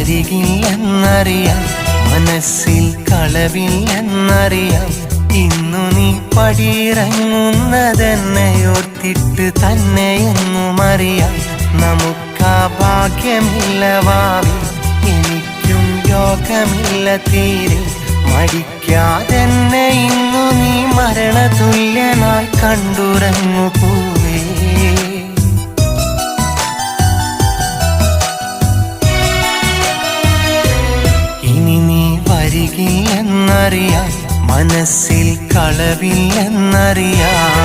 വരികില്ലെന്നറിയാം, മനസ്സിൽ കളവില്ലെന്നറിയാം. ഇന്നു നീ പടിയിറങ്ങുന്നതെന്നയോർത്തിട്ട് തന്നെയെന്നും അറിയാം. നമുക്കാ ഭാഗ്യമില്ല വാവി, എനിക്കും യോഗമില്ല തീരെ. മടിക്കാതെന്നെ ഇന്നു നീ മരണതുല്യനായി കണ്ടുറങ്ങു പോവേ. ഇനി നീ വരികില്ലെന്നറിയാം, മനസ്സിൽ കളവില്ലെന്നറിയാം.